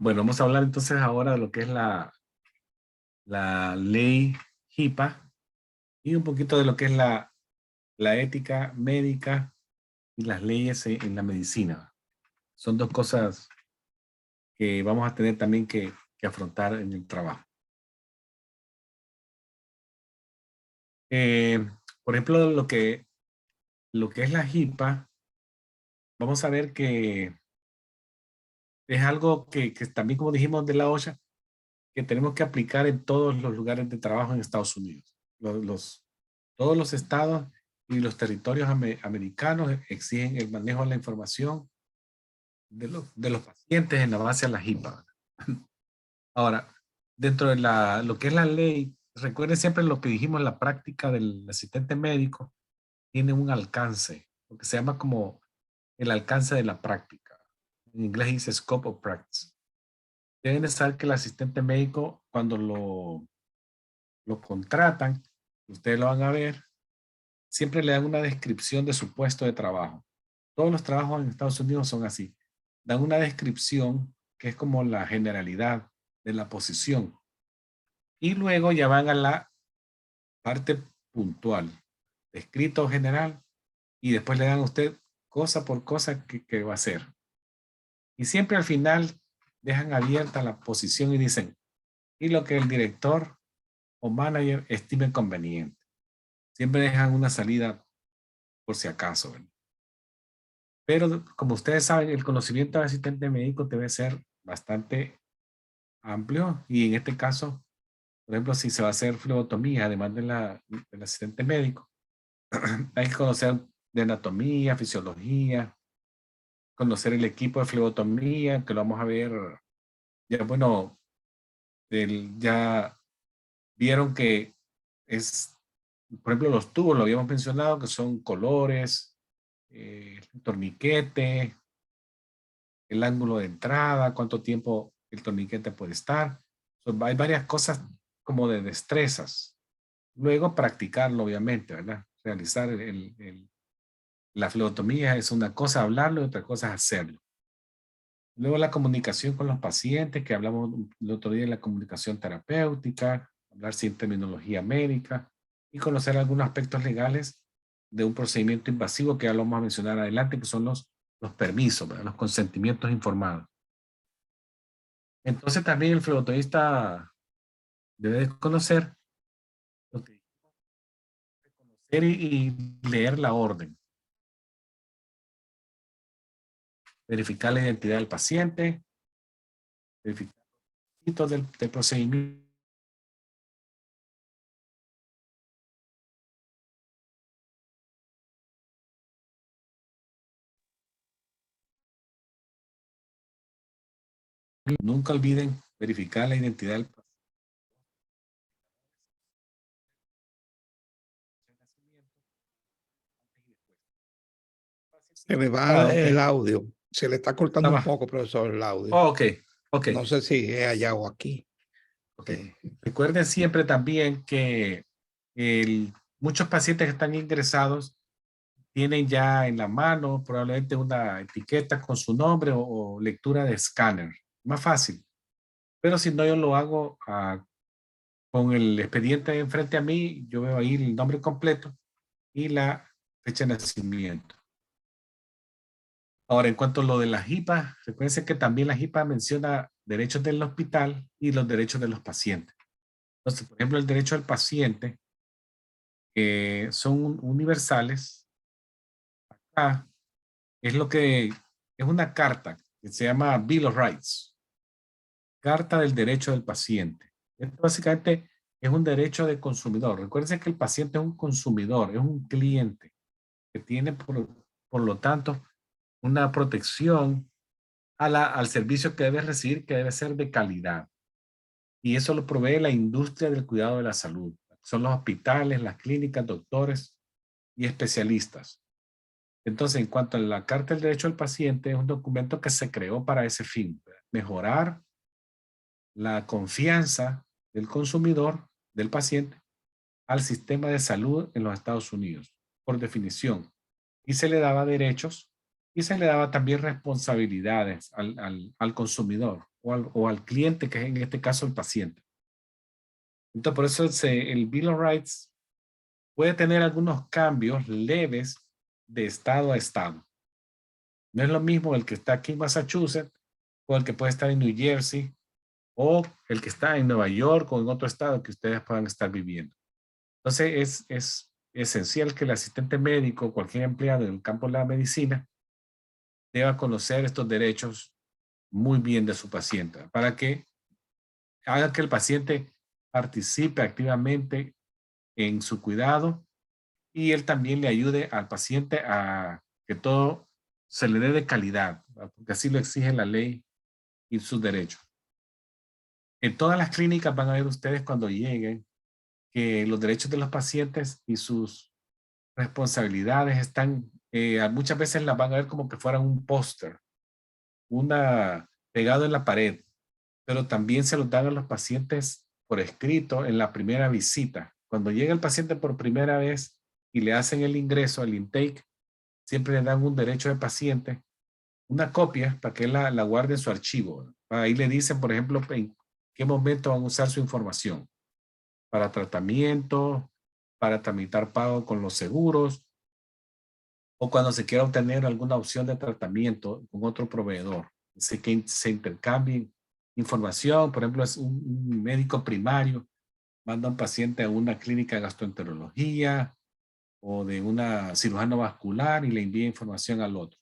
Bueno, vamos a hablar entonces ahora de lo que es la ley HIPAA y un poquito de lo que es la ética médica y las leyes en la medicina. Son dos cosas que vamos a tener también que afrontar en el trabajo. Eh, por ejemplo, lo que es la HIPAA, vamos a ver que es algo que también, como dijimos de la OSHA, que tenemos que aplicar en todos los lugares de trabajo en Estados Unidos. Todos los estados y los territorios americanos exigen el manejo de la información de los pacientes en la base a la HIPAA. Ahora, dentro de lo que es la ley, recuerden siempre lo que dijimos, la práctica del asistente médico tiene un alcance, lo que se llama como el alcance de la práctica. En inglés dice scope of practice. Deben de saber que el asistente médico, cuando lo contratan, ustedes lo van a ver, siempre le dan una descripción de su puesto de trabajo. Todos los trabajos en Estados Unidos son así. Dan una descripción que es como la generalidad de la posición. Y luego ya van a la parte puntual, escrito general, y después le dan a usted cosa por cosa que va a hacer. Y siempre al final dejan abierta la posición y dicen, y lo que el director o manager estime conveniente. Siempre dejan una salida por si acaso, ¿verdad? Pero como ustedes saben, el conocimiento del asistente médico debe ser bastante amplio y en este caso, por ejemplo, si se va a hacer flebotomía, además del asistente médico, hay que conocer de anatomía, fisiología, conocer el equipo de flebotomía, que lo vamos a ver, ya bueno, ya vieron que es, por ejemplo, los tubos, lo habíamos mencionado, que son colores, torniquete, el ángulo de entrada, cuánto tiempo el torniquete puede estar. Hay varias cosas como de destrezas. Luego practicarlo, obviamente, ¿verdad? Realizar la flebotomía es una cosa hablarlo y otra cosa es hacerlo. Luego la comunicación con los pacientes, que hablamos el otro día de la comunicación terapéutica, hablar sin terminología médica y conocer algunos aspectos legales de un procedimiento invasivo que ya lo vamos a mencionar adelante, que son los permisos, ¿verdad? Los consentimientos informados. Entonces también el flebotomista debe de conocer, conocer y leer la orden, verificar la identidad del paciente, verificar los requisitos del procedimiento. Nunca olviden verificar la identidad del Se me va paciente. el audio. Se le está cortando un Estaba. poco, profesor, el audio. Oh, ok, ok, No sé si es allá o aquí. ok. Recuerden siempre también que muchos pacientes que están ingresados tienen ya en la mano probablemente una etiqueta con su nombre o lectura de escáner. Más fácil. Pero si no, yo lo hago con el expediente enfrente a mí, yo veo ahí el nombre completo y la fecha de nacimiento. Ahora, en cuanto a lo de la HIPAA, recuerden que también la HIPAA menciona derechos del hospital y los derechos de los pacientes. Entonces, por ejemplo, el derecho del paciente, que son universales, acá es lo que es una carta que se llama Bill of Rights, Carta del Derecho del Paciente. Esto básicamente es un derecho de consumidor. Recuerden que el paciente es un consumidor, es un cliente que tiene, por lo tanto, una protección al servicio que debe recibir, que debe ser de calidad. Y eso lo provee la industria del cuidado de la salud. Son los hospitales, las clínicas, doctores y especialistas. Entonces, en cuanto a la Carta del Derecho al Paciente, es un documento que se creó para ese fin, mejorar la confianza del consumidor, del paciente, al sistema de salud en los Estados Unidos, por definición. Y se le daba derechos y se le daba también responsabilidades al consumidor o al cliente, que es en este caso el paciente. Entonces, por eso el Bill of Rights puede tener algunos cambios leves de estado a estado. No es lo mismo el que está aquí en Massachusetts o el que puede estar en New Jersey o el que está en Nueva York o en otro estado que ustedes puedan estar viviendo. Entonces, es esencial que el asistente médico, cualquier empleado en el campo de la medicina, deba conocer estos derechos muy bien de su paciente para que haga que el paciente participe activamente en su cuidado y él también le ayude al paciente a que todo se le dé de calidad, ¿verdad? Porque así lo exige la ley y sus derechos. En todas las clínicas van a ver ustedes cuando lleguen que los derechos de los pacientes y sus responsabilidades están, muchas veces las van a ver como que fueran un póster, una pegado en la pared, pero también se los dan a los pacientes por escrito en la primera visita. Cuando llega el paciente por primera vez y le hacen el ingreso, el intake, siempre le dan un derecho de paciente, una copia para que él la guarde en su archivo. Ahí le dicen, por ejemplo, en qué momento van a usar su información para tratamiento, para tramitar pago con los seguros o cuando se quiera obtener alguna opción de tratamiento con otro proveedor. Así que se intercambien información, por ejemplo, es un médico primario, manda a un paciente a una clínica de gastroenterología o de una cirujano vascular y le envía información al otro.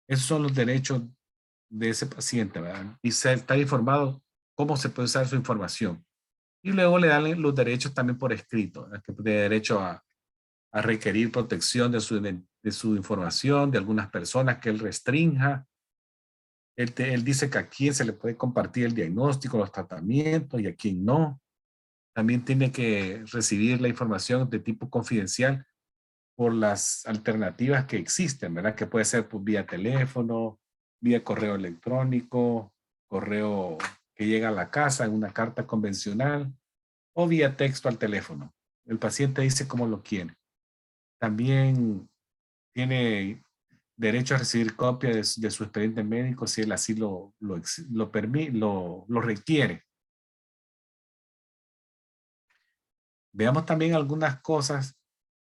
Esos son los derechos de ese paciente, ¿verdad? Y se está informado cómo se puede usar su información. Y luego le dan los derechos también por escrito, ¿verdad? Que tiene derecho a requerir protección de su información, de algunas personas que él restrinja. Él dice que a quién se le puede compartir el diagnóstico, los tratamientos y a quién no. También tiene que recibir la información de tipo confidencial por las alternativas que existen, ¿verdad? Que puede ser pues, vía teléfono, vía correo electrónico, correo que llega a la casa en una carta convencional o vía texto al teléfono. El paciente dice cómo lo quiere. También tiene derecho a recibir copia de su expediente médico si él así lo requiere. Veamos también algunas cosas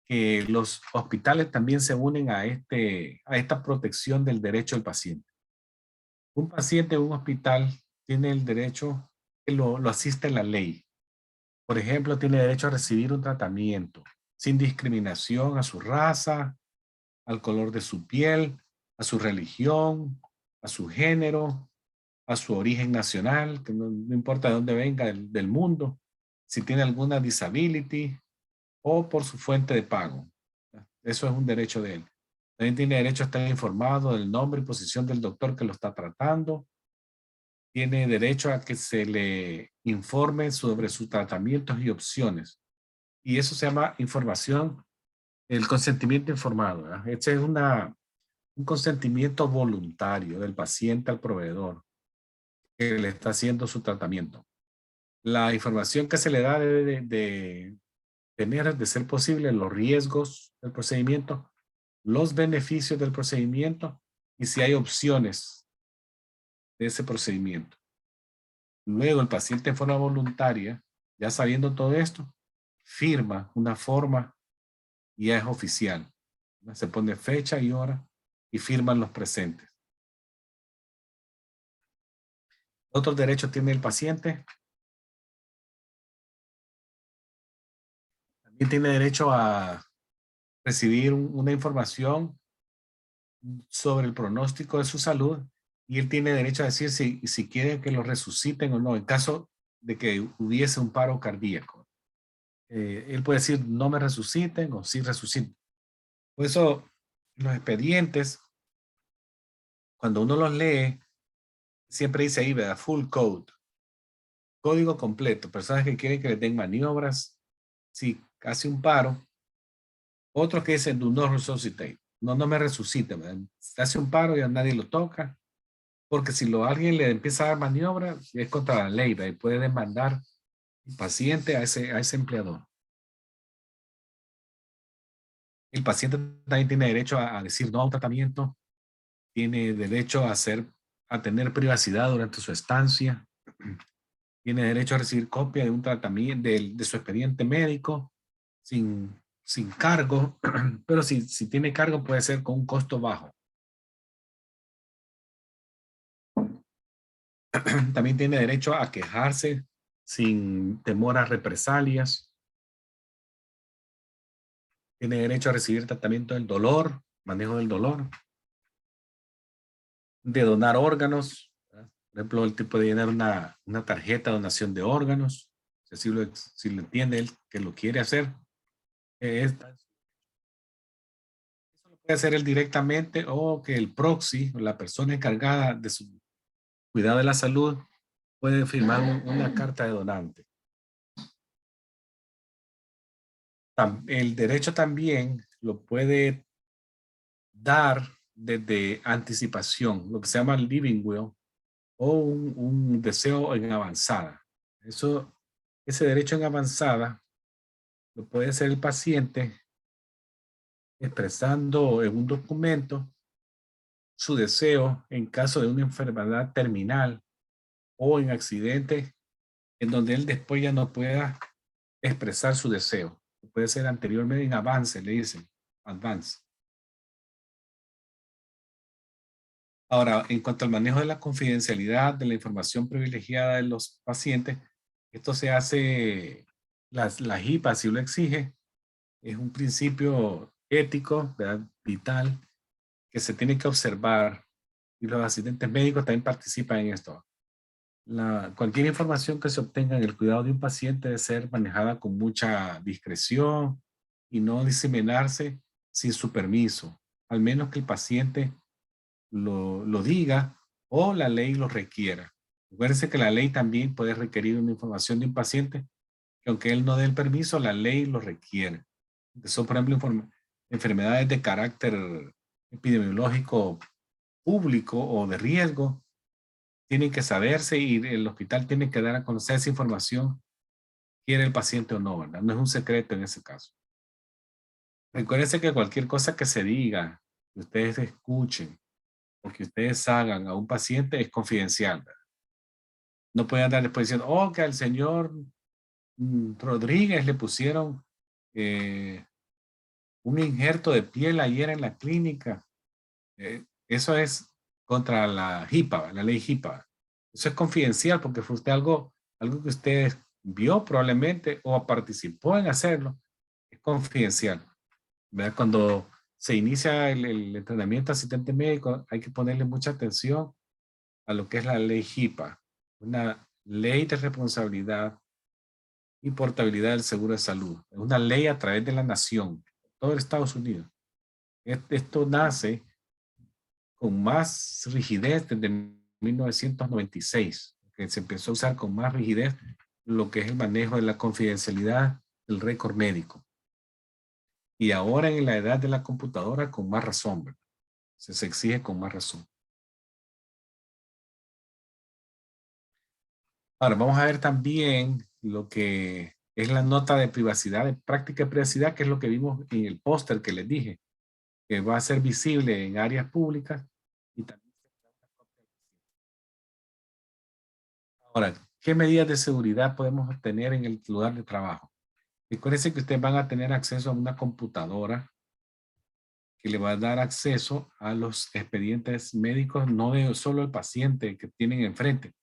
que los hospitales también se unen a esta protección del derecho del paciente. Un paciente en un hospital tiene el derecho que lo asiste la ley. Por ejemplo, tiene derecho a recibir un tratamiento sin discriminación a su raza, al color de su piel, a su religión, a su género, a su origen nacional, que no importa de dónde venga del mundo, si tiene alguna disability o por su fuente de pago. Eso es un derecho de él. También tiene derecho a estar informado del nombre y posición del doctor que lo está tratando. Tiene derecho a que se le informe sobre sus tratamientos y opciones. Y eso se llama información, el consentimiento informado, ¿verdad? Este es un consentimiento voluntario del paciente al proveedor que le está haciendo su tratamiento. La información que se le da debe de tener, de ser posible, los riesgos del procedimiento, los beneficios del procedimiento y si hay opciones de ese procedimiento. Luego el paciente en forma voluntaria, ya sabiendo todo esto, firma una forma y ya es oficial. Se pone fecha y hora y firman los presentes. Otros derechos tiene el paciente. También tiene derecho a recibir una información sobre el pronóstico de su salud y él tiene derecho a decir si quiere que lo resuciten o no en caso de que hubiese un paro cardíaco. Él puede decir no me resuciten o sí resuciten. Por eso los expedientes, cuando uno los lee, siempre dice ahí, ¿verdad? Full code, código completo, personas que quieren que les den maniobras, si hace un paro, otros que dicen do not resuscitate, no me resucite, ¿verdad? Si hace un paro y a nadie lo toca, porque si alguien le empieza a dar maniobra, es contra la ley, ¿verdad? Y puede demandar el paciente a ese empleador. El paciente también tiene derecho a decir no a un tratamiento tiene derecho a tener privacidad durante su estancia, tiene derecho a recibir copia de un tratamiento, de su expediente médico sin cargo, pero si tiene cargo puede ser con un costo bajo. También tiene derecho a quejarse sin temor a represalias. Tiene derecho a recibir tratamiento del dolor, manejo del dolor, de donar órganos. ¿Verdad? Por ejemplo, el tipo de llenar una tarjeta de donación de órganos. Si lo entiende él que lo quiere hacer. Eso lo puede hacer él directamente o que el proxy, o la persona encargada de su cuidado de la salud, puede firmar una carta de donante. El derecho también lo puede dar desde anticipación, lo que se llama living will, o un deseo en avanzada. Ese derecho en avanzada lo puede hacer el paciente expresando en un documento su deseo en caso de una enfermedad terminal o en accidente en donde él después ya no pueda expresar su deseo. Puede ser anteriormente en avance, le dicen, advance. Ahora, en cuanto al manejo de la confidencialidad de la información privilegiada de los pacientes, esto se hace, la HIPAA así lo exige, es un principio ético, ¿verdad? Vital, que se tiene que observar y los asistentes médicos también participan en esto. Cualquier información que se obtenga en el cuidado de un paciente debe ser manejada con mucha discreción y no diseminarse sin su permiso, al menos que el paciente lo diga o la ley lo requiera. Acuérdense que la ley también puede requerir una información de un paciente que aunque él no dé el permiso, la ley lo requiere. Son, por ejemplo, enfermedades de carácter epidemiológico público o de riesgo, tienen que saberse y el hospital tiene que dar a conocer esa información, quiere el paciente o no, ¿verdad? No es un secreto en ese caso. Recuérdense que cualquier cosa que se diga, que ustedes escuchen o que ustedes hagan a un paciente es confidencial, ¿verdad? No pueden andar después diciendo, oh, que al señor Rodríguez le pusieron un injerto de piel ayer en la clínica. Eso es contra la HIPAA, la ley HIPAA. Eso es confidencial porque fue usted algo que usted vio probablemente o participó en hacerlo. Es confidencial. ¿Verdad? Cuando se inicia el entrenamiento asistente médico, hay que ponerle mucha atención a lo que es la ley HIPAA, una ley de responsabilidad y portabilidad del seguro de salud. Es una ley a través de la nación, todo el Estados Unidos. Esto nace con más rigidez desde 1996, que se empezó a usar con más rigidez lo que es el manejo de la confidencialidad del récord médico. Y ahora en la edad de la computadora con más razón, ¿verdad? Se exige con más razón. Ahora vamos a ver también lo que es la nota de privacidad, de práctica de privacidad, que es lo que vimos en el póster que les dije, que va a ser visible en áreas públicas y también. Ahora, ¿qué medidas de seguridad podemos obtener en el lugar de trabajo? Recuerden que ustedes van a tener acceso a una computadora que le va a dar acceso a los expedientes médicos, no de solo el paciente que tienen enfrente,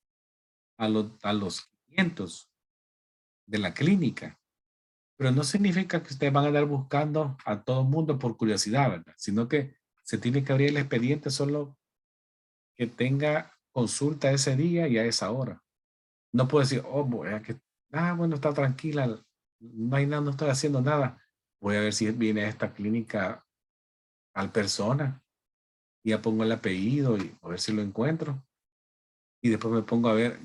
a los clientes de la clínica. Pero no significa que ustedes van a andar buscando a todo el mundo por curiosidad, ¿verdad? Sino que se tiene que abrir el expediente solo que tenga consulta ese día y a esa hora. No puedo decir, oh, bueno, está tranquila, no hay nada, no estoy haciendo nada. Voy a ver si viene a esta clínica al persona y ya pongo el apellido y a ver si lo encuentro. Y después me pongo a ver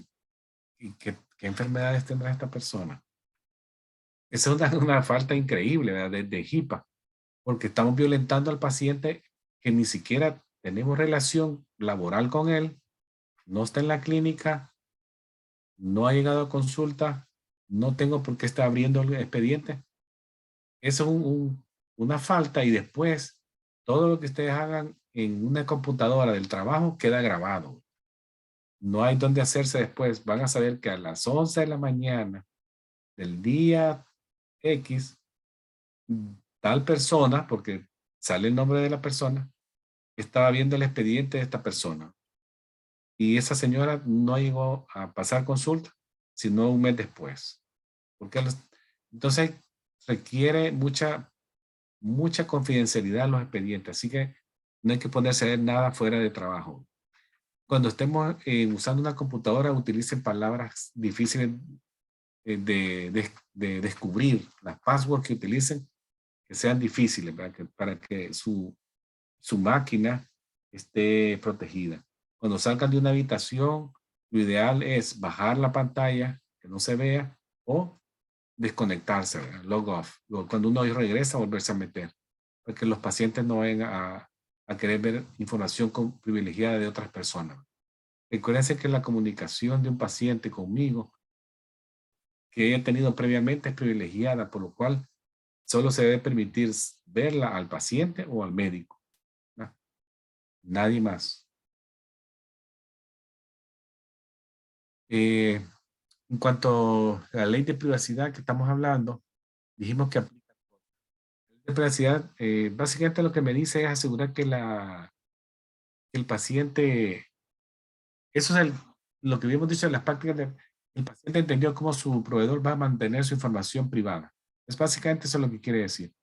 qué enfermedades tendrá esta persona. Esa es una falta increíble, ¿verdad? De HIPAA, porque estamos violentando al paciente que ni siquiera tenemos relación laboral con él, no está en la clínica, no ha llegado a consulta, no tengo por qué estar abriendo el expediente. Eso es una falta y después todo lo que ustedes hagan en una computadora del trabajo, queda grabado. No hay dónde hacerse después. Van a saber que a las 11 de la mañana del día X, tal persona, porque sale el nombre de la persona, estaba viendo el expediente de esta persona. Y esa señora no llegó a pasar consulta, sino un mes después. Entonces requiere mucha confidencialidad en los expedientes, así que no hay que ponerse a ver nada fuera de trabajo. Cuando estemos usando una computadora, utilicen palabras difíciles de descubrir, las passwords que utilicen, que sean difíciles para que su máquina esté protegida. Cuando salgan de una habitación, lo ideal es bajar la pantalla, que no se vea, o desconectarse, ¿verdad? Log off. Cuando uno regresa, volverse a meter, porque los pacientes no vayan a querer ver información privilegiada de otras personas. Recuérdense que la comunicación de un paciente conmigo que haya tenido previamente es privilegiada, por lo cual solo se debe permitir verla al paciente o al médico, ¿no? Nadie más. En cuanto a la ley de privacidad que estamos hablando, dijimos que aplica. La ley de privacidad, básicamente lo que me dice es asegurar que el paciente, eso es lo que habíamos dicho en las prácticas, el paciente entendió cómo su proveedor va a mantener su información privada. Es básicamente eso lo que quiere decir.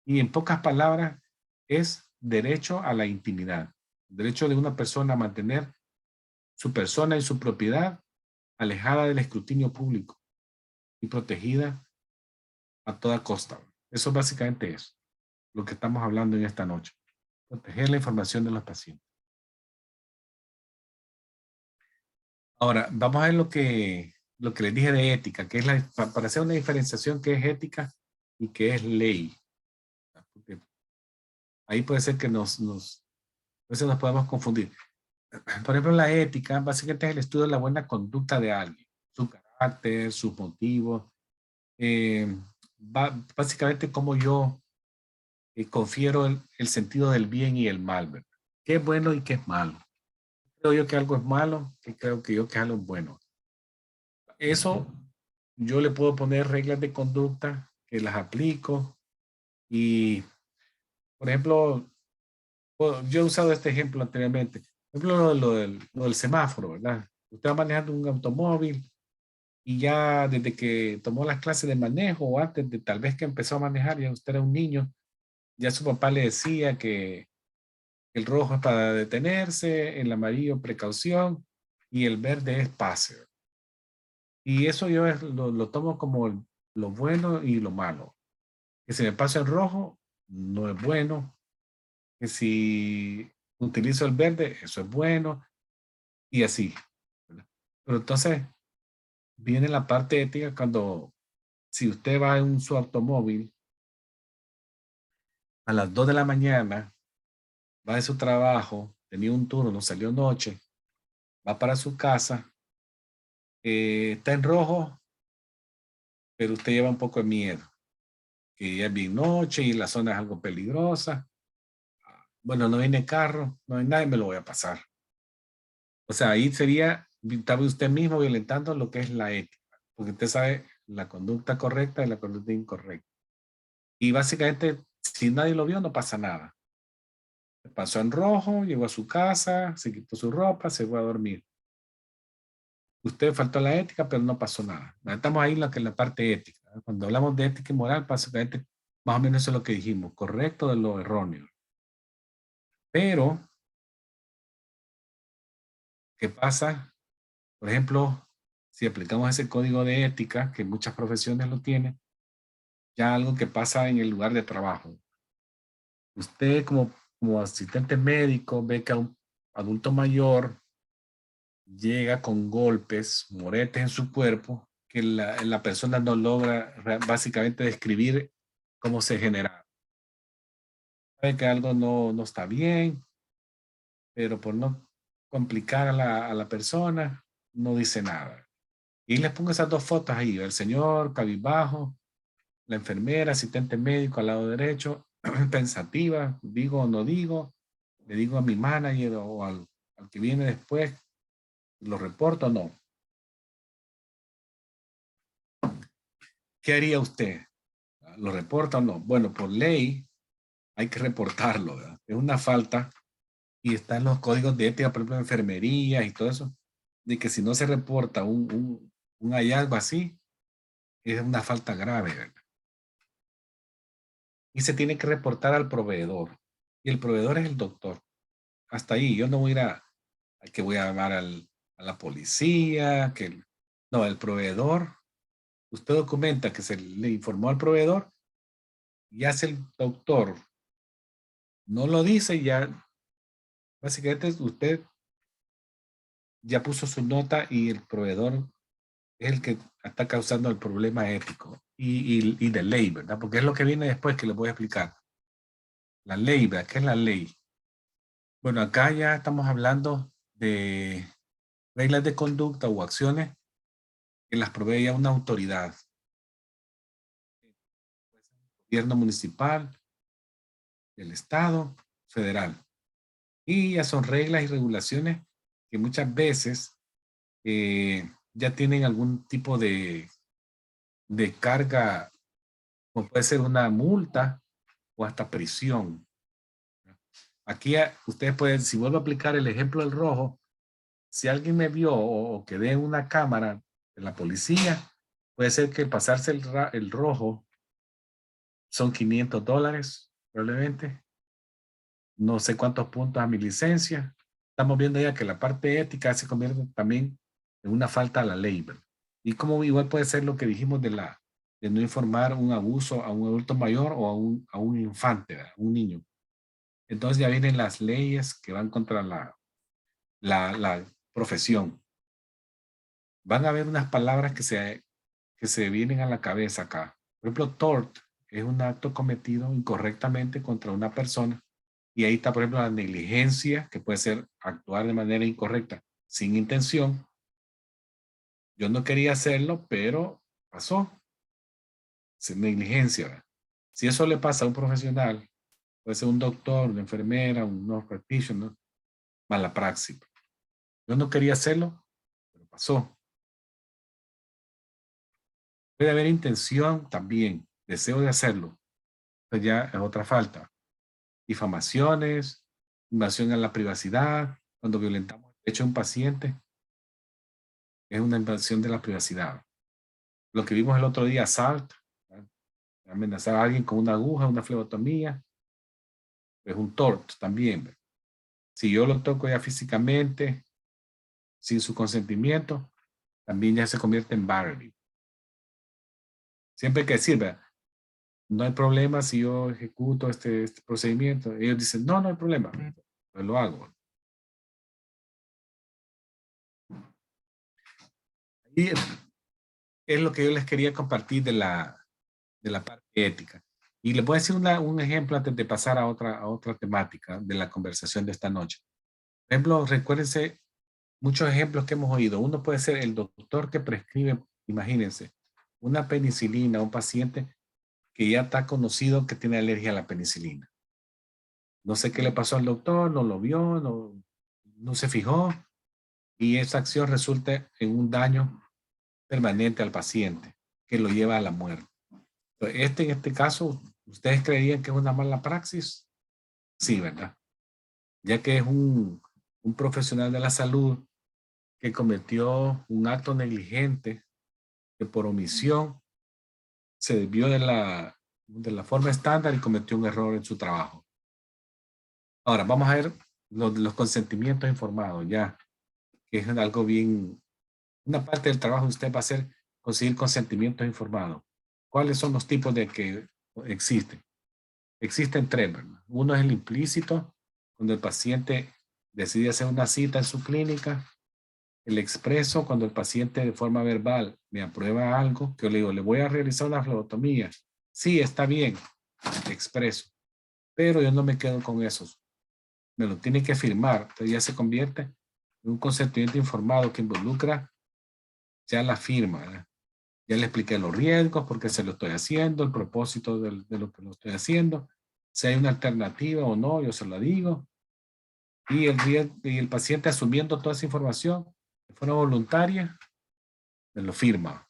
Y en pocas palabras, es derecho a la intimidad. Derecho de una persona a mantener su persona y su propiedad alejada del escrutinio público y protegida a toda costa. Eso básicamente es lo que estamos hablando en esta noche. Proteger la información de los pacientes. Ahora, vamos a ver lo que les dije de ética, que es para hacer una diferenciación que es ética y que es ley. Porque ahí puede ser que a veces nos podemos confundir. Por ejemplo, la ética básicamente es el estudio de la buena conducta de alguien, su carácter, sus motivos, básicamente cómo yo confiero el sentido del bien y el mal, ¿verdad? ¿Qué es bueno y qué es malo? Creo yo que algo es malo, que creo que algo es bueno. Eso yo le puedo poner reglas de conducta que las aplico y, por ejemplo, yo he usado este ejemplo anteriormente. Por ejemplo, lo del semáforo, ¿verdad? Usted va manejando un automóvil y ya desde que tomó las clases de manejo o antes de tal vez que empezó a manejar, ya usted era un niño, ya su papá le decía que el rojo es para detenerse, el amarillo precaución y el verde es pase. Y eso yo lo tomo como lo bueno y lo malo. Que si me paso en rojo, no es bueno. Que si utilizo el verde, eso es bueno. Y así, ¿verdad? Pero entonces viene la parte ética cuando si usted va en su automóvil a las 2 de la mañana, va de su trabajo, tenía un turno, salió noche, va para su casa, está en rojo, pero usted lleva un poco de miedo, que ya es bien noche y la zona es algo peligrosa. Bueno, no viene carro, no hay nadie, me lo voy a pasar. O sea, ahí estaba usted mismo violentando lo que es la ética, porque usted sabe la conducta correcta y la conducta incorrecta. Y básicamente, si nadie lo vio, no pasa nada. Pasó en rojo, llegó a su casa, se quitó su ropa, se fue a dormir. Usted faltó a la ética, pero no pasó nada. Estamos ahí en la parte ética. Cuando hablamos de ética y moral, básicamente, más o menos eso es lo que dijimos, correcto de lo erróneo. Pero, ¿qué pasa? Por ejemplo, si aplicamos ese código de ética, que muchas profesiones lo tienen, ya algo que pasa en el lugar de trabajo. Usted como asistente médico ve que a un adulto mayor llega con golpes, moretes en su cuerpo, que la persona no logra básicamente describir cómo se genera. Sabe que algo no está bien, pero por no complicar a la persona, no dice nada. Y les pongo esas dos fotos ahí, el señor cabizbajo, la enfermera, asistente médico al lado derecho, pensativa, digo o no digo, le digo a mi manager o al que viene después, ¿lo reporto o no? ¿Qué haría usted? ¿Lo reporta o no? Bueno, por ley hay que reportarlo, ¿verdad? Es una falta y está en los códigos de ética, por ejemplo, de enfermería y todo eso, de que si no se reporta un hallazgo así, es una falta grave, ¿verdad? Y se tiene que reportar al proveedor. Y el proveedor es el doctor. Hasta ahí, yo no voy a ir a que voy a llamar a la policía, no, el proveedor, usted documenta que se le informó al proveedor, ya si el doctor no lo dice, ya básicamente usted ya puso su nota y el proveedor es el que está causando el problema ético y de ley, ¿verdad? Porque es lo que viene después que les voy a explicar. La ley, ¿verdad? ¿Qué es la ley? Bueno, acá ya estamos hablando de reglas de conducta o acciones que las provee ya una autoridad. Gobierno municipal, del Estado, federal. Y ya son reglas y regulaciones que muchas veces ya tienen algún tipo de carga, como puede ser una multa o hasta prisión. Aquí ustedes pueden, si vuelvo a aplicar el ejemplo del rojo, si alguien me vio o quedé en una cámara de la policía, puede ser que pasarse el rojo son $500 probablemente. No sé cuántos puntos a mi licencia. Estamos viendo ya que la parte ética se convierte también en una falta a la ley, ¿verdad? Y como igual puede ser lo que dijimos de no informar un abuso a un adulto mayor o a un infante, ¿verdad? Un niño. Entonces ya vienen las leyes que van contra la profesión. Van a haber unas palabras que se vienen a la cabeza acá. Por ejemplo, tort es un acto cometido incorrectamente contra una persona. Y ahí está, por ejemplo, la negligencia, que puede ser actuar de manera incorrecta sin intención. Yo no quería hacerlo, pero pasó. Es negligencia, ¿verdad? Si eso le pasa a un profesional, puede ser un doctor, una enfermera, un nurse practitioner, mala praxis. Yo no quería hacerlo, pero pasó. Puede haber intención también, deseo de hacerlo. Pues ya es otra falta. Difamaciones, invasión a la privacidad, cuando violentamos el derecho de un paciente, es una invasión de la privacidad. Lo que vimos el otro día, assault, ¿verdad? Amenazar a alguien con una aguja, una flebotomía, es un tort también, ¿verdad? Si yo lo toco ya físicamente, sin su consentimiento, también ya se convierte en battery. Siempre hay que decir, ¿verdad? No hay problema si yo ejecuto este procedimiento. Ellos dicen, no, no hay problema, pues lo hago. Y es lo que yo les quería compartir de la parte ética. Y les voy a decir un ejemplo antes de pasar a otra temática de la conversación de esta noche. Por ejemplo, recuérdense muchos ejemplos que hemos oído. Uno puede ser el doctor que prescribe, imagínense, una penicilina a un paciente que ya está conocido que tiene alergia a la penicilina. No sé qué le pasó al doctor, no lo vio, no se fijó y esa acción resulta en un daño permanente al paciente que lo lleva a la muerte. En este caso, ¿ustedes creerían que es una mala praxis? Sí, ¿verdad? Ya que es un profesional de la salud que cometió un acto negligente que por omisión se desvió de la forma estándar y cometió un error en su trabajo. Ahora, vamos a ver los consentimientos informados, ya, que es algo bien, una parte del trabajo de usted va a ser conseguir consentimientos informados. ¿Cuáles son los tipos de que existen? Existen tres, ¿verdad? Uno es el implícito, cuando el paciente decide hacer una cita en su clínica. El expreso, cuando el paciente de forma verbal me aprueba algo, que yo le digo, le voy a realizar una flebotomía. Sí, está bien, expreso. Pero yo no me quedo con esos. Me lo tiene que firmar. Entonces ya se convierte en un consentimiento informado que involucra ya la firma, ¿verdad? Ya le expliqué los riesgos, por qué se lo estoy haciendo, el propósito de lo que lo estoy haciendo. Si hay una alternativa o no, yo se lo digo. y el paciente asumiendo toda esa información de forma voluntaria, me lo firma.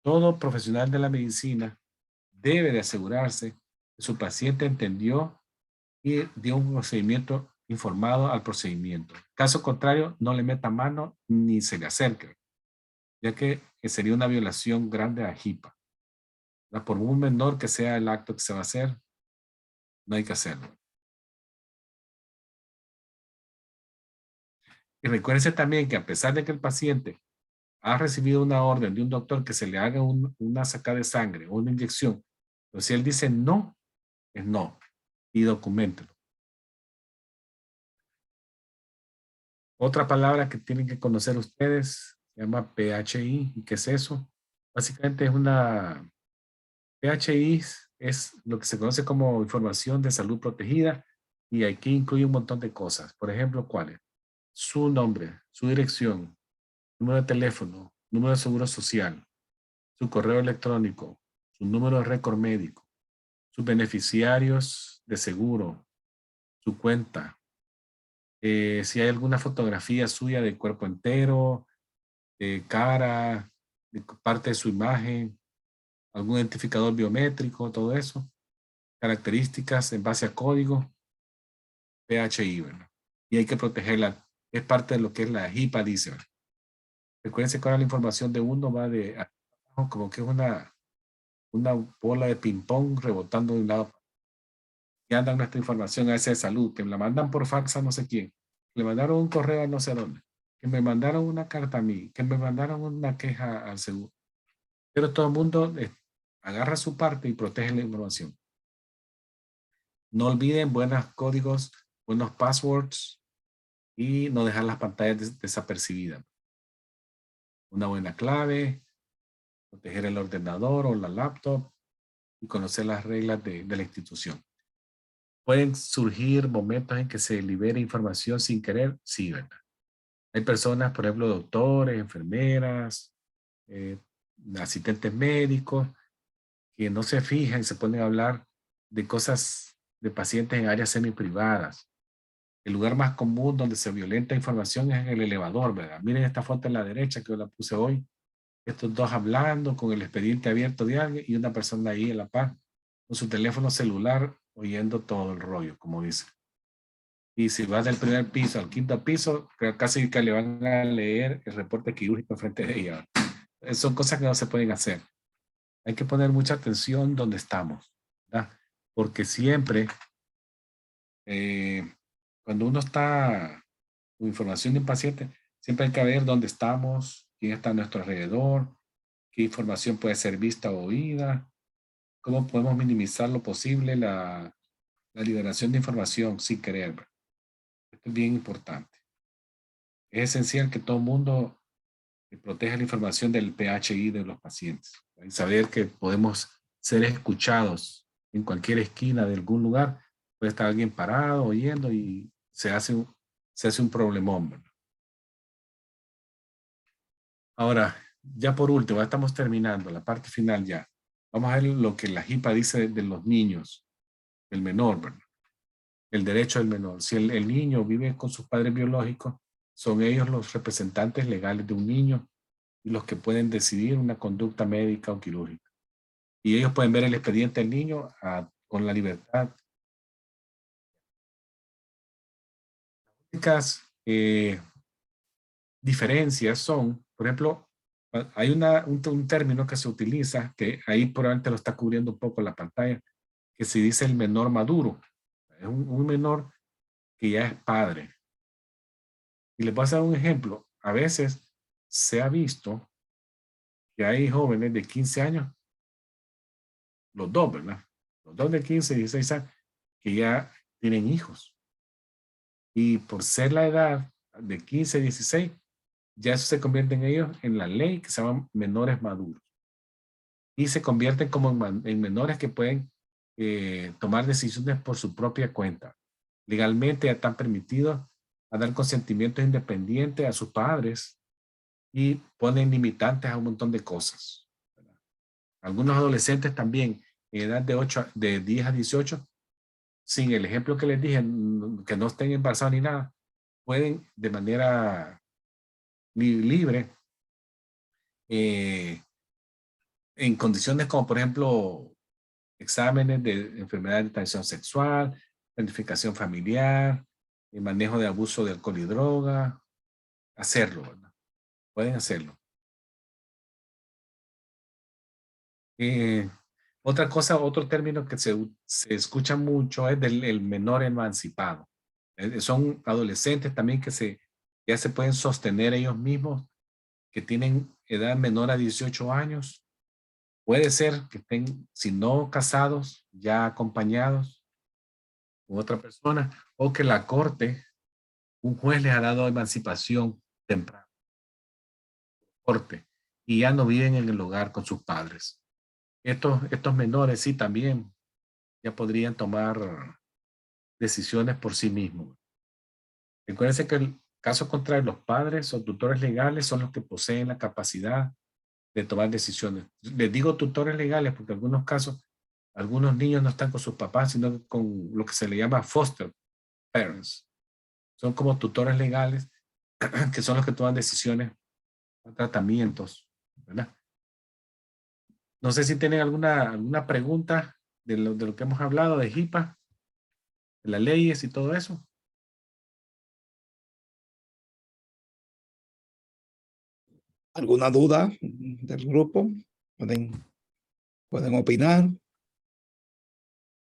Todo profesional de la medicina debe de asegurarse que su paciente entendió y dio un procedimiento informado al procedimiento. Caso contrario, no le meta mano ni se le acerque, ya que sería una violación grande a HIPAA. Por muy menor que sea el acto que se va a hacer, no hay que hacerlo. Y recuérdense también que a pesar de que el paciente ha recibido una orden de un doctor que se le haga una sacada de sangre o una inyección, pero si él dice no, es no, y documentelo. Otra palabra que tienen que conocer ustedes se llama PHI. ¿Y qué es eso? Básicamente PHI es lo que se conoce como información de salud protegida y aquí incluye un montón de cosas. Por ejemplo, ¿cuáles? Su nombre, su dirección, número de teléfono, número de seguro social, su correo electrónico, su número de récord médico, sus beneficiarios de seguro, su cuenta, si hay alguna fotografía suya de cuerpo entero, de cara, de parte de su imagen, algún identificador biométrico, todo eso, características en base a código, PHI, ¿verdad? Y hay que protegerla. Es parte de lo que es la HIPAA, dice, ¿verdad? Recuérdense que ahora la información de uno va de abajo, como que es una bola de ping-pong rebotando de un lado. Y andan nuestra información a esa de salud, que me la mandan por fax a no sé quién, le mandaron un correo a no sé dónde, que me mandaron una carta a mí, que me mandaron una queja al seguro. Pero todo el mundo agarra su parte y protege la información. No olviden buenos códigos, buenos passwords y no dejar las pantallas desapercibidas. Una buena clave, proteger el ordenador o la laptop y conocer las reglas de la institución. ¿Pueden surgir momentos en que se libere información sin querer? Sí, ¿verdad? Hay personas, por ejemplo, doctores, enfermeras, eh, asistentes médicos, que no se fijan y se ponen a hablar de cosas de pacientes en áreas semi-privadas. El lugar más común donde se violenta información es en el elevador, ¿verdad? Miren esta foto en la derecha que yo la puse hoy. Estos dos hablando con el expediente abierto de alguien y una persona ahí en la par con su teléfono celular oyendo todo el rollo, como dice. Y si vas del primer piso al quinto piso, casi que le van a leer el reporte quirúrgico frente de ella. Son cosas que no se pueden hacer. Hay que poner mucha atención donde estamos, ¿verdad? Porque siempre, cuando uno está con información de un paciente, siempre hay que ver dónde estamos, quién está a nuestro alrededor, qué información puede ser vista o oída, cómo podemos minimizar lo posible la liberación de información sin querer. Esto es bien importante. Es esencial que todo el mundo proteja la información del PHI de los pacientes. Y saber que podemos ser escuchados en cualquier esquina de algún lugar. Puede estar alguien parado, oyendo y se hace un problemón, ¿verdad? Ahora, ya por último, ya estamos terminando la parte final ya. Vamos a ver lo que la HIPAA dice de los niños, del menor, ¿verdad? El derecho del menor. Si el niño vive con sus padres biológicos, son ellos los representantes legales de un niño y los que pueden decidir una conducta médica o quirúrgica. Y ellos pueden ver el expediente del niño con la libertad. Las únicas diferencias son, por ejemplo, hay un término que se utiliza, que ahí probablemente lo está cubriendo un poco la pantalla, que se dice el menor maduro. Es un menor que ya es padre. Y les voy a dar un ejemplo. A veces se ha visto que hay jóvenes de 15 años, los dos, ¿verdad? Los dos de 15 y 16 años, que ya tienen hijos. Y por ser la edad de 15 a 16, ya eso se convierte en ellos en la ley que se llaman menores maduros. Y se convierten como en menores que pueden tomar decisiones por su propia cuenta. Legalmente ya están permitidos a dar consentimiento independiente a sus padres y ponen limitantes a un montón de cosas. Algunos adolescentes también en edad de 10 a 18 sin el ejemplo que les dije, que no estén embarazados ni nada, pueden de manera libre, en condiciones como, por ejemplo, exámenes de enfermedades de transmisión sexual, planificación familiar, el manejo de abuso de alcohol y droga, hacerlo, ¿verdad? Pueden hacerlo. Otra cosa, otro término que se escucha mucho es el menor emancipado. Son adolescentes también que ya se pueden sostener ellos mismos, que tienen edad menor a 18 años. Puede ser que estén, si no casados, ya acompañados con otra persona, o que la corte, un juez les ha dado emancipación temprana, corte, y ya no viven en el hogar con sus padres. Estos menores sí también ya podrían tomar decisiones por sí mismos. Recuérdense que el caso contrario, los padres o tutores legales son los que poseen la capacidad de tomar decisiones. Les digo tutores legales porque en algunos casos, algunos niños no están con sus papás, sino con lo que se le llama foster parents. Son como tutores legales que son los que toman decisiones, tratamientos, ¿verdad? No sé si tienen alguna pregunta de lo que hemos hablado de HIPAA, de las leyes y todo eso. ¿Alguna duda del grupo? Pueden opinar.